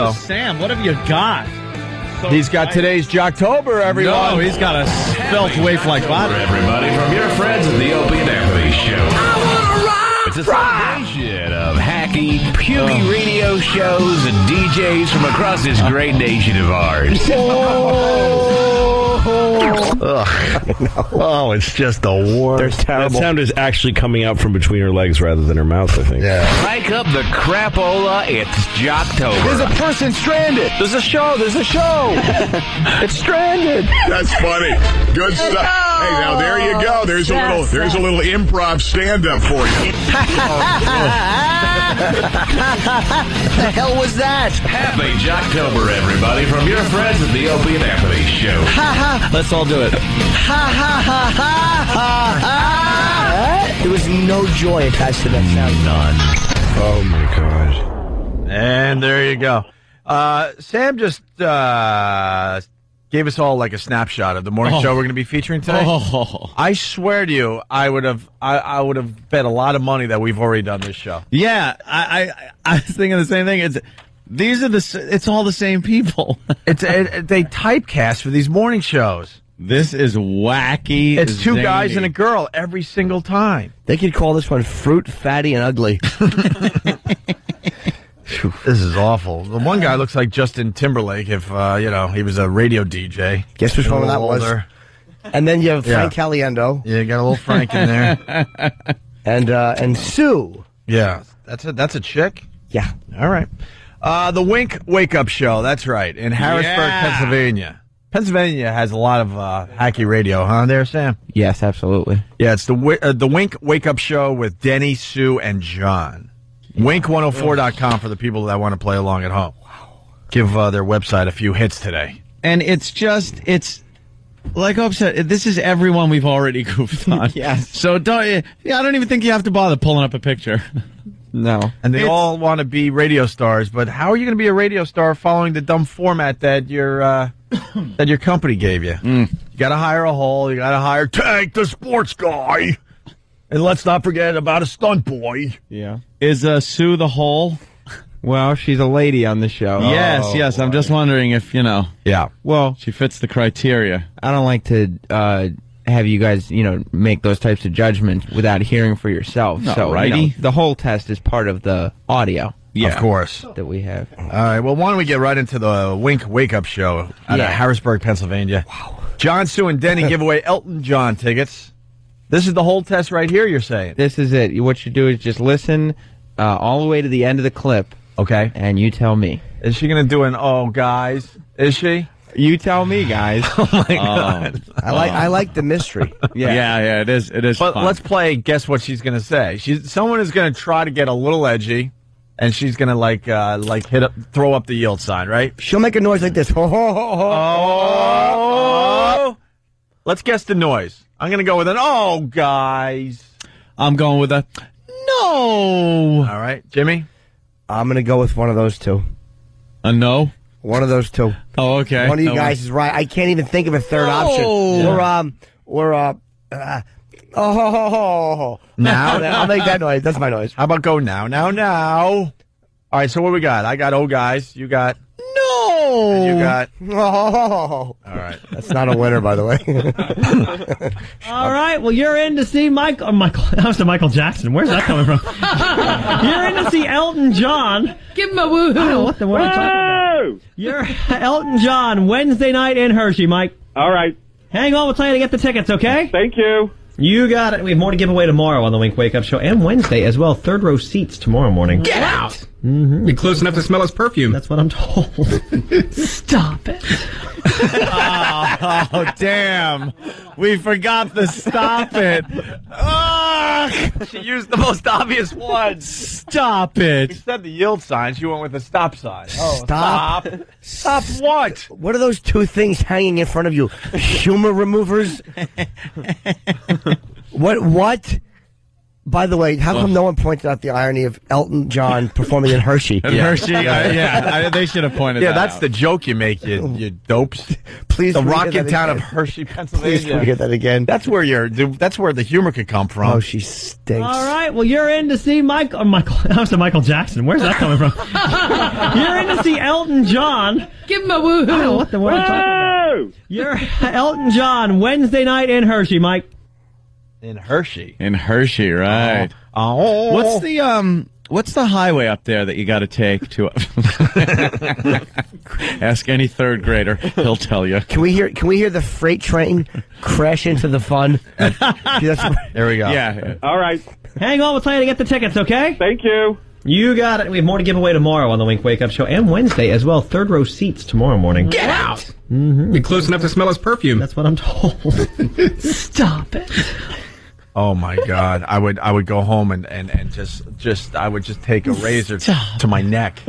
Sam, what have you got? He's got today's Jocktober, everyone. No, he's got a felt waif like body. Everybody from your friends at the Opie and Emily Show. It's a celebration of hacky, puky radio shows and DJs from across this great nation of ours. Oh, it's just the worst. They're terrible. That sound is actually coming out from between her legs rather than her mouth, I think. Yeah. Hike up the crapola, it's Jocktober. There's a person stranded. There's a show. It's stranded. That's funny. Good stuff. Hey, now there you go. There's a little improv stand-up for you. The hell was that? Happy Jocktober, everybody, from your friends at the Opie and Emily Show. Let's all do it. There was no joy attached to that sound. None. Oh, my God. And there you go. Sam just gave us all like a snapshot of the morning show we're going to be featuring today. I swear to you, I would have bet a lot of money that we've already done this show. Yeah, I was thinking the same thing. It's all the same people. They typecast for these morning shows. This is wacky. It's two guys zany. and a girl every single time. They could call this one Fruit, Fatty, and Ugly. This is awful. The one guy looks like Justin Timberlake if, he was a radio DJ. Guess which one that was? And then you have Frank Caliendo. Yeah, you got a little Frank in there. And Sue. Yeah. That's a chick? Yeah. All right. The Wakeup show, that's right, in Harrisburg, Pennsylvania. Pennsylvania has a lot of hacky radio, huh, there, Sam? Yes, absolutely. Yeah, it's the Wakeup show with Denny, Sue, and John. Wink104.com for the people that want to play along at home. Wow. Give their website a few hits today. And it's like Hope said, this is everyone we've already goofed on. Yes. So I don't even think you have to bother pulling up a picture. No. And they all want to be radio stars, but how are you going to be a radio star following the dumb format that your company gave you? You got to hire a hole, you got to hire Tank, the sports guy. And let's not forget about a stunt boy. Yeah. Is Sue the hole? Well, she's a lady on the show. Yes. I'm just wondering if, Yeah. Well, she fits the criteria. I don't like to have you guys, make those types of judgments without hearing for yourself. No, so, righty. The whole test is part of the audio. Yeah. Of course. That we have. All right. Well, why don't we get right into the Wake-Up show out of Harrisburg, Pennsylvania. Wow. John, Sue, and Denny give away Elton John tickets. This is the whole test right here, you're saying? This is it. What you do is just listen all the way to the end of the clip. Okay. And you tell me. Is she going to do an "oh, guys"? Is she? You tell me, guys. Oh, my God. I like the mystery. Yeah, it is. It is. But fun. let's play guess what she's going to say. Someone is going to try to get a little edgy, and she's going to throw up the yield sign, right? She'll make a noise like this. Oh. Let's guess the noise. I'm going to go with an "oh, guys." I'm going with a no. All right, Jimmy? I'm going to go with one of those two. A no? One of those two. Oh, okay. One of you guys is right. I can't even think of a third option. Now? I'll make that noise. That's my noise. How about go now? All right, so what we got? I got "oh, guys." You got no. and you got All right. That's not a winner, by the way. All right. Well, you're in to see Michael. I was to Michael Jackson. Where's that coming from? You're in to see Elton John. Give him a woohoo. I don't know what the word I'm talking about. You're Elton John Wednesday night in Hershey, Mike. All right. Hang on. We'll tell you to get the tickets. Okay. Thank you. You got it. We have more to give away tomorrow on the Wake Up Show and Wednesday as well. Third row seats tomorrow morning. Get out. Mm-hmm. You're close enough to smell his perfume. That's what I'm told. Stop it. Oh, damn. We forgot the stop it. She used the most obvious one. Stop it. Instead of the yield sign, she went with the stop sign. Oh, Stop. Stop what? What are those two things hanging in front of you? Humor removers? What? By the way, how come no one pointed out the irony of Elton John performing in Hershey? Hershey, they should have pointed that that's out. the joke you make, you dopes. Please, the can we hear rocket that town again? of Hershey, Pennsylvania. Please, can we get that again? That's where the humor could come from. Oh, she stinks. All right, well, you're in to see Michael. I was Michael Jackson. Where's that coming from? You're in to see Elton John. Give him a woohoo. I don't know what the word I'm talking about. You're Elton John Wednesday night in Hershey, Mike. In Hershey. In Hershey, right. Oh. What's the highway up there that you got to take to? Ask any third grader; he'll tell you. Can we hear the freight train crash into the fun? There we go. Yeah. All right. Hang on, we'll tell you to get the tickets, okay? Thank you. You got it. We have more to give away tomorrow on the Wake Up Show and Wednesday as well. Third row seats tomorrow morning. Get out. Be close enough to smell his perfume. That's what I'm told. Stop it. Oh my God! I would go home and just I would just take a razor to my neck.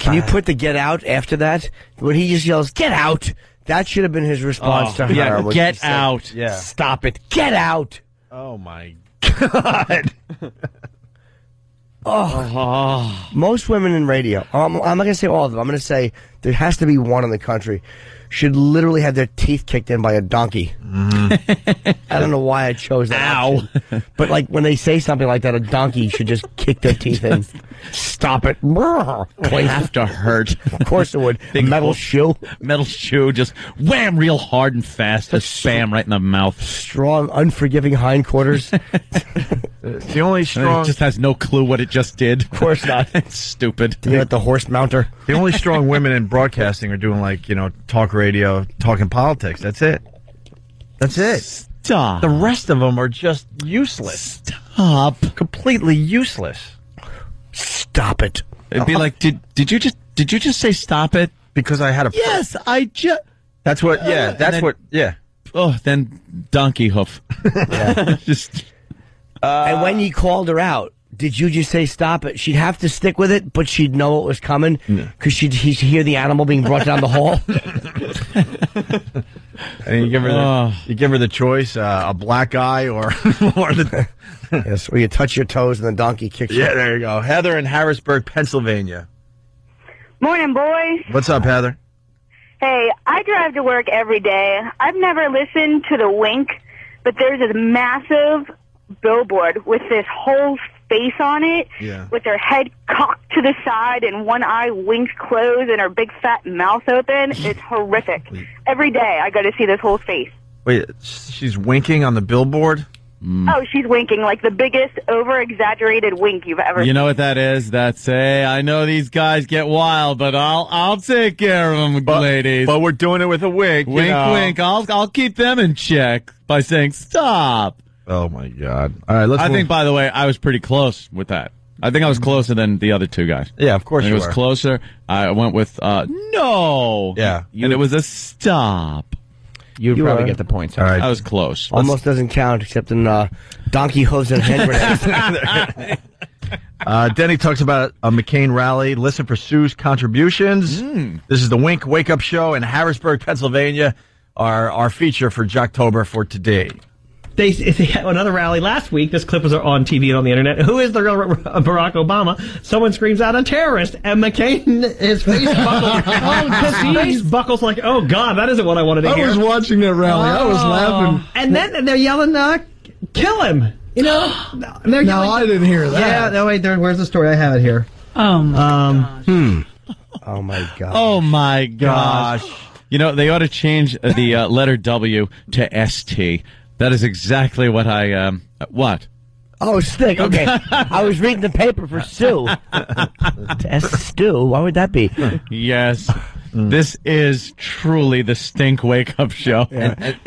Can you put the "get out" after that? When he just yells "get out," that should have been his response to her. Yeah, when get she said, out. Yeah. Stop it! Get out! Oh my God! Most women in radio, I'm not going to say all of them, I'm going to say there has to be one in the country, should literally have their teeth kicked in by a donkey. I don't know why I chose that option. But like when they say something like that, a donkey should just kick their teeth in. Stop it. They have to hurt. Of course it would. A metal shoe. Metal shoe, just wham real hard and fast. Just spam right in the mouth. Strong, unforgiving hindquarters. The only strong... It just has no clue what it just did. Of course not. It's stupid. You're at the horse mounter. The only strong women in broadcasting are doing talk radio, talking politics. That's it. That's it. Stop. The rest of them are just useless. Stop. Completely useless. Stop it. It'd be like, did you just say stop it? Because I had a... Yes, I just... That's what... Yeah, that's what... Yeah. Oh, then donkey hoof. Yeah. Just... And when you called her out, did you just say stop it? She'd have to stick with it, but she'd know it was coming because she'd hear the animal being brought down the hall. And you give her the choice, a black eye or the... Yes, or you touch your toes and the donkey kicks you. Yeah, there you go. Heather in Harrisburg, Pennsylvania. Morning, boys. What's up, Heather? Hey, I drive to work every day. I've never listened to the Wink, but there's a massive billboard with this whole face on it, with her head cocked to the side and one eye winked closed and her big fat mouth open. It's horrific. Every day I go to see this whole face. Wait, she's winking on the billboard? Oh, she's winking like the biggest over-exaggerated wink you've ever seen. You know what that is? That's I know these guys get wild, but I'll take care of them, ladies. But we're doing it with a wink. Wink, wink. I'll keep them in check by saying stop. Oh my God! All right, I think, by the way, I was pretty close with that. I think I was closer than the other two guys. Yeah, of course it you was were. closer. I went with no. Yeah, and it was a stop. You'd probably get the points. All right, I was close. Almost doesn't count except in donkey hooves and hand grenades. Denny talks about a McCain rally. Listen for Sue's contributions. This is the Wake Up Show in Harrisburg, Pennsylvania. Our feature for Jocktober for today. They had another rally last week. This clip was on TV and on the internet. Who is the real Barack Obama? Someone screams out, "A terrorist!" And McCain, his face buckles. His face buckles like, "Oh God, that isn't what I wanted to hear." I was watching that rally. I was laughing. And then they're yelling, "Kill him!" You know? They're yelling, I didn't hear that. Yeah, no, wait, where's the story? I have it here. Oh my gosh. Oh my God. Oh my gosh! You know, they ought to change the letter W to ST. That is exactly what I, what? Oh, stick. Okay. I was reading the paper for Sue. Stu? Why would that be? Yes. This is truly the Stink Wake Up Show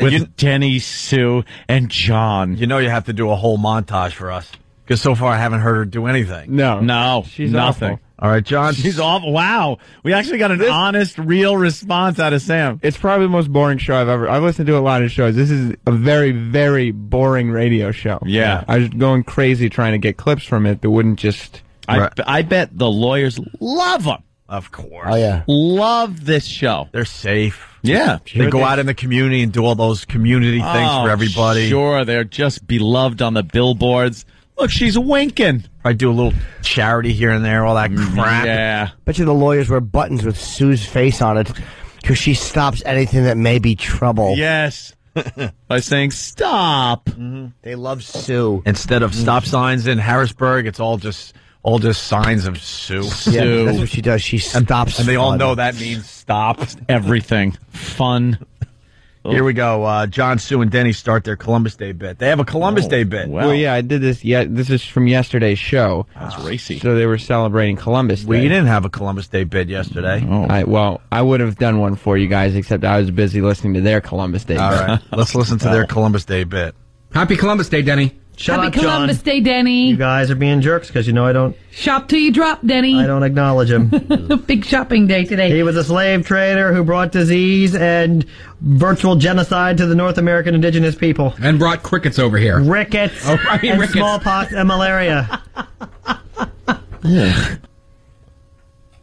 with Denny, Sue, and John. You know you have to do a whole montage for us. Because so far I haven't heard her do anything. No. She's nothing. awful. All right, John. She's awful. Wow. We actually got an honest, real response out of Sam. It's probably the most boring show I've listened to a lot of shows. This is a very, very boring radio show. Yeah. I was going crazy trying to get clips from it that wouldn't just... I bet the lawyers love them. Of course. Oh, yeah. Love this show. They're safe. Yeah. They go out in the community and do all those community things for everybody. Sure, they're just beloved on the billboards. Look, she's winking. I do a little charity here and there, all that crap. Yeah. Bet you the lawyers wear buttons with Sue's face on it because she stops anything that may be trouble. Yes. By saying stop. They love Sue. Instead of stop signs in Harrisburg, it's all just signs of Sue. Yeah, that's what she does. She stops. And they all know that means stop. Everything. Fun. Here we go. John, Sue, and Denny start their Columbus Day bit. They have a Columbus Day bit. Well, yeah, I did this. Yeah, this is from yesterday's show. That's racy. So they were celebrating Columbus Day. We didn't have a Columbus Day bit yesterday. I would have done one for you guys, except I was busy listening to their Columbus Day. All right, let's listen to their Columbus Day bit. Happy Columbus Day, Denny. Shut Happy up, Columbus John. Day, Denny. You guys are being jerks because you know I don't. Shop till you drop, Denny. I don't acknowledge him. Big shopping day today. He was a slave trader who brought disease and virtual genocide to the North American indigenous people. And brought crickets over here. Rickets and rickets. smallpox and malaria.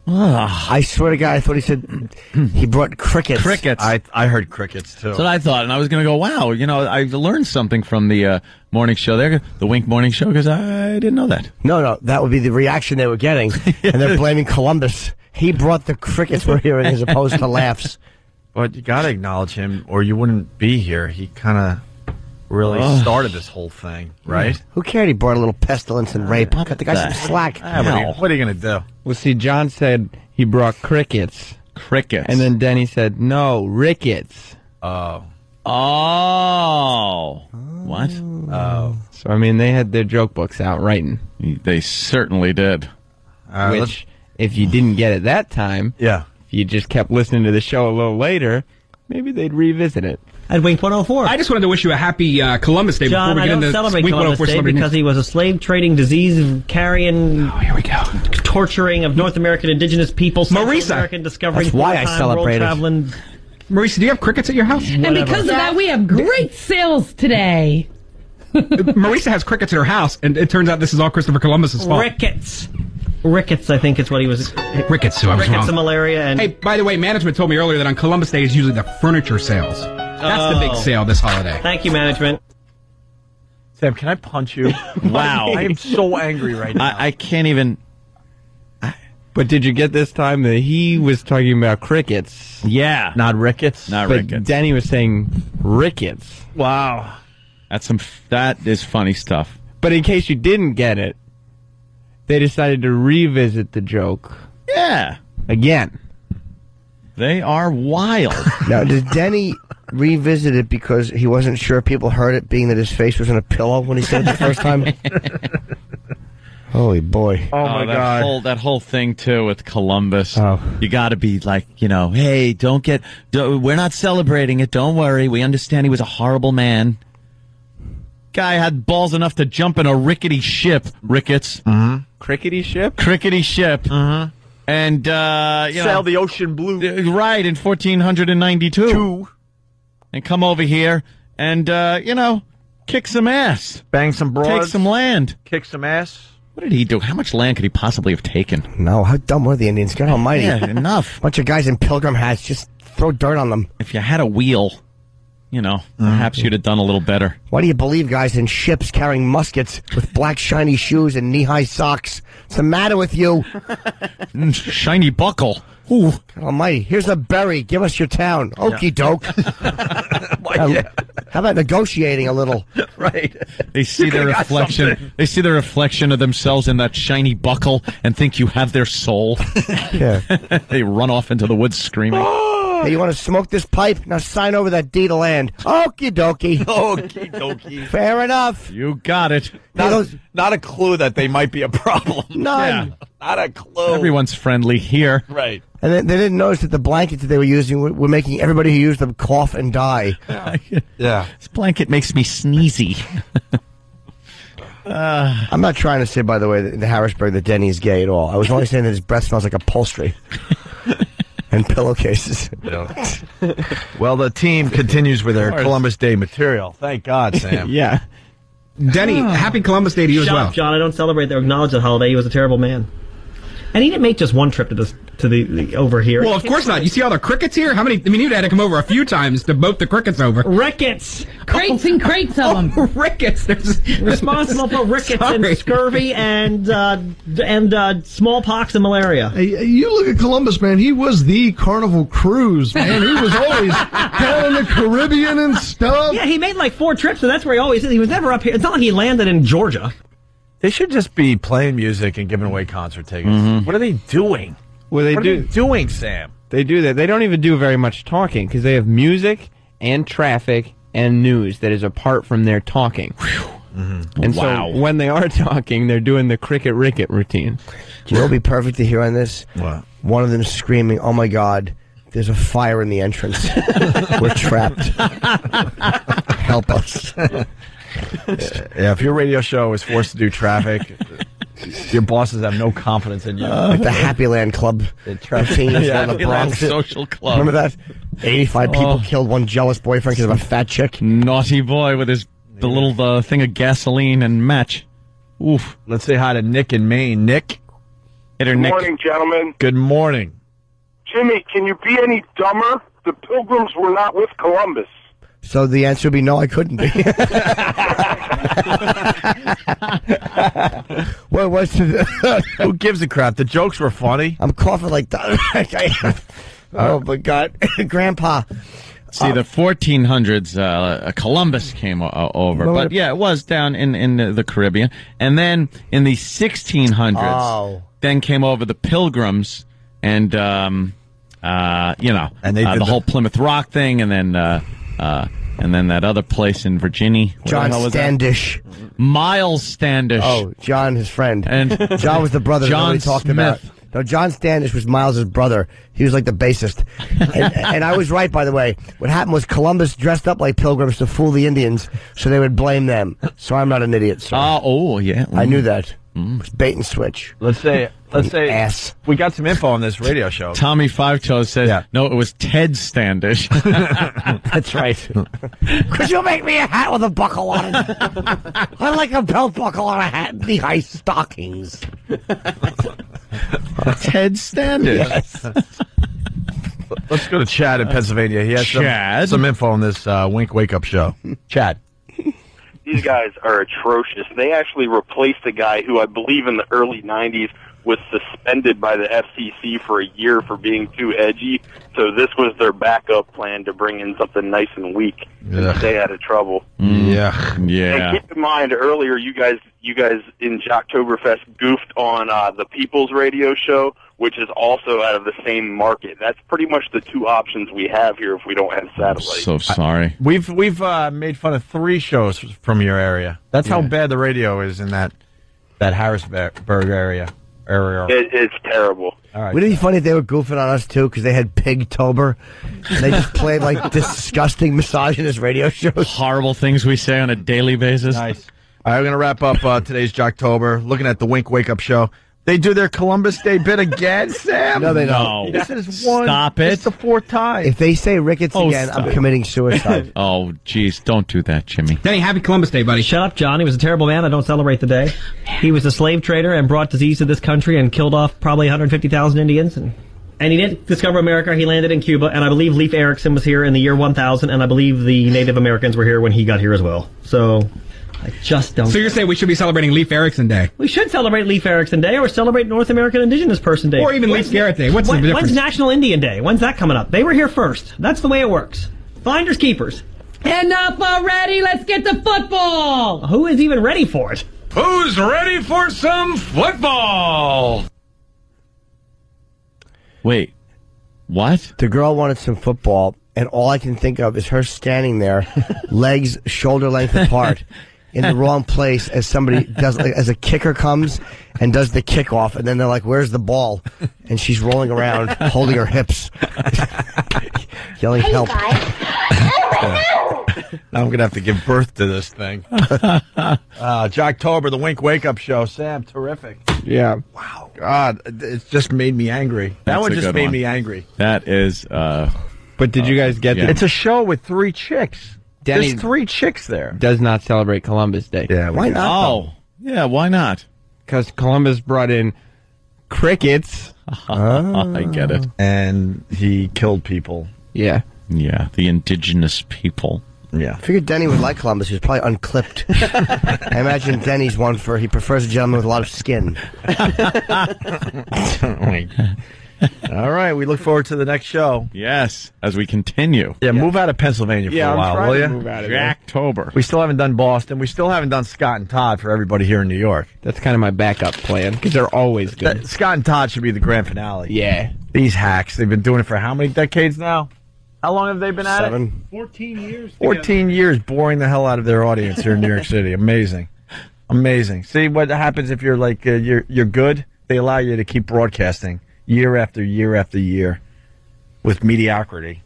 I swear to God, I thought he said he brought crickets. Crickets. I heard crickets, too. That's what I thought, and I was going to go, wow, I learned something from the morning show there, the Wink morning show, because I didn't know that. No, that would be the reaction they were getting. And they're blaming Columbus. He brought the crickets we're hearing as opposed to laughs. But you got to acknowledge him, or you wouldn't be here. He kind of really started this whole thing, right? Who cared he brought a little pestilence and rape? Cut the guy some slack. What are you going to do? Well, see, John said he brought crickets. Crickets. And then Denny said, no, rickets. Oh. What? Oh. So, I mean, they had their joke books out writing. They certainly did. Which, if you didn't get it that time, if you just kept listening to the show a little later, maybe they'd revisit it. At Wink 104. I just wanted to wish you a happy Columbus Day John, before we I get don't into celebrate Wink Columbus 104 Day celebrity because news. he was a slave-trading, disease-carrying, here we go. torturing of North American indigenous people. Central Marisa. American discovering. That's why I full-time, celebrated. world-traveling. Marisa, do you have crickets at your house? And because of that, we have great sales today. Marisa has crickets at her house, and it turns out this is all Christopher Columbus's fault. Rickets, I think it's what he was. Rickets, so I was Rickets wrong. and malaria. And Hey, by the way, management told me earlier that on Columbus Day is usually the furniture sales. That's the big sale this holiday. Thank you, management. Sam, can I punch you? Wow. I am so angry right now. I can't even. But did you get this time that he was talking about crickets? Yeah. Not rickets? Not But rickets. Denny was saying rickets. Wow. That is funny stuff. But in case you didn't get it, they decided to revisit the joke Yeah. again. They are wild. Now, did Denny revisit it because he wasn't sure people heard it, being that his face was in a pillow when he said it the first time? Holy boy. Oh, my God. That whole thing, too, with Columbus. Oh. You got to be like, hey, we're not celebrating it. Don't worry. We understand he was a horrible man. Guy had balls enough to jump in a rickety ship, Ricketts. Mm-hmm. Crickety ship? Crickety ship. Mm-hmm. And, Sail the ocean blue. right, in 1492. And come over here and, kick some ass. Bang some broads. Take some land. Kick some ass. What did he do? How much land could he possibly have taken? No, how dumb were the Indians? God almighty. Yeah, enough. Bunch of guys in pilgrim hats, just throw dirt on them. If you had a wheel, perhaps you'd have done a little better. Why do you believe guys in ships carrying muskets with black shiny shoes and knee-high socks? What's the matter with you? Shiny buckle. Ooh. God almighty. Here's a berry. Give us your town. Okie doke. How about negotiating a little? Right. They see their reflection. They see the reflection of themselves in that shiny buckle and think you have their soul. Yeah. They run off into the woods screaming. Hey, you want to smoke this pipe? Now sign over that deed of land. Okie dokie. Okie dokie. Fair enough. You got it. Not a clue that they might be a problem. None. Yeah. Not a clue. Everyone's friendly here. Right. And then they didn't notice that the blankets that they were using were making everybody who used them cough and die. Yeah. This blanket makes me sneezy. I'm not trying to say, by the way, that the Harrisburg that Denny is gay at all. I was only saying that his breath smells like upholstery. And pillowcases. Well, the team continues with their Columbus Day material. Thank God, Sam. Yeah. Denny, happy Columbus Day to you as Shut well. up, John. I don't celebrate or acknowledge that holiday. He was a terrible man. And he didn't make just one trip to the over here. Well, of course not. You see all the crickets here? How many? I mean, you'd had to come over a few times to boat the crickets over. Rickets. Crates and crates of them. Rickets. There's Responsible for rickets and scurvy and smallpox and malaria. Hey, you look at Columbus, man. He was the Carnival Cruise, man. He was always down in the Caribbean and stuff. Yeah, he made like 4 trips, so that's where he always is. He was never up here. It's not like he landed in Georgia. They should just be playing music and giving away concert tickets. What are they doing? Well, What are they doing, Sam? They do that. They don't even do very much talking because they have music and traffic and news that is apart from their talking. And so when they are talking, they're doing the cricket ricket routine. Do you know what would be perfect to hear on this? What? One of them screaming, "Oh my God, there's a fire in the entrance. We're trapped. Help us." Yeah, if your radio show is forced to do traffic, your bosses have no confidence in you. Like the Happy Land Club. Routine in the Bronx. Social club. Remember that? 85 people killed one jealous boyfriend because of a fat chick. Naughty boy with the little thing of gasoline and match. Oof. Let's say hi to Nick in Maine. Nick. Hit her, Good Nick. morning, gentlemen. Good morning. Jimmy, can you be any dumber? The Pilgrims were not with Columbus. So the answer would be no, I couldn't be. What was Who gives a crap? The jokes were funny. I'm coughing like that. Oh my God, Grandpa. See, the 1400s, Columbus came over. But yeah, it was down in the Caribbean. And then in the 1600s, then came over the Pilgrims and, and they did the whole Plymouth Rock thing and then that other place in Virginia. John Standish. Miles Standish. Oh, John, his friend. And John was the brother John that we talked Smith. about. No, John Standish was Miles' brother. He was like the bassist. And I was right, by the way. What happened was Columbus dressed up like pilgrims to fool the Indians, so they would blame them. So I'm not an idiot, sir. Yeah. I knew that. It was bait and switch. Let's say ass. We got some info on this radio show. Tommy Five Toes says, no, it was Ted Standish. That's right. Could you make me a hat with a buckle on it? I like a belt buckle on a hat and the high stockings. Ted Standish. Yes. Let's go to Chad in Pennsylvania. He has some info on this Wake Up show. Chad. These guys are atrocious. They actually replaced a guy who I believe in the early 90s was suspended by the FCC for a year for being too edgy. So this was their backup plan to bring in something nice and weak and stay out of trouble. Yeah. And keep in mind, earlier you guys in Jocktoberfest goofed on the People's Radio show, which is also out of the same market. That's pretty much the two options we have here if we don't have satellite. So sorry. We've made fun of 3 shows from your area. That's how bad the radio is in that Harrisburg area. It's terrible. All right. Wouldn't it be funny if they were goofing on us, too, because they had Pigtober? And they just played, like, disgusting misogynist radio shows. Horrible things we say on a daily basis. Nice. All right, we're going to wrap up today's Jocktober, looking at the Wake Up show. They do their Columbus Day bit again, Sam? No, they don't. This is one. Stop it. It's the 4th time. If they say rickets again, I'm committing suicide. Oh, jeez, don't do that, Jimmy. Danny, happy Columbus Day, buddy. Shut up, John. He was a terrible man. I don't celebrate the day. He was a slave trader and brought disease to this country and killed off probably 150,000 Indians. And he didn't discover America. He landed in Cuba. And I believe Leif Erikson was here in the year 1000. And I believe the Native Americans were here when he got here as well. So I just don't. So you're saying we should be celebrating Leif Erikson Day? We should celebrate Leif Erikson Day or celebrate North American Indigenous Person Day. Or even Leif Garrett Day. What's the difference? When's National Indian Day? When's that coming up? They were here first. That's the way it works. Finders keepers. Enough already. Let's get to football. Who is even ready for it? Who's ready for some football? Wait, what? The girl wanted some football, and all I can think of is her standing there, legs shoulder length apart, in the wrong place as somebody does, like, as a kicker comes and does the kickoff, and then they're like, "Where's the ball?" And she's rolling around, holding her hips, yelling, "Help!" Now I'm going to have to give birth to this thing. Jocktober, the Wake Up show. Sam, terrific. Yeah. Wow. God, it just made me angry. That one just made me angry. That is. But did you guys get It's a show with 3 chicks. Danny There's 3 chicks there. does not celebrate Columbus Day. Yeah. Why not? Oh, yeah, why not? Because Columbus brought in crickets. I get it. And he killed people. Yeah. Yeah, the indigenous people. Yeah. I figured Denny would like Columbus. He was probably unclipped. I imagine Denny's one for he prefers a gentleman with a lot of skin. All right, we look forward to the next show. Yes, as we continue. Yeah, move out of Pennsylvania for a while, will you? Move out of Jocktober. We still haven't done Boston. We still haven't done Scott and Todd for everybody here in New York. That's kind of my backup plan because they're always good. Scott and Todd should be the grand finale. Yeah. These hacks, they've been doing it for how many decades now? How long have they been at 7. it? 14 years. 14 years boring the hell out of their audience here in New York City. Amazing. Amazing. See what happens if you're like, you're good? They allow you to keep broadcasting year after year after year with mediocrity.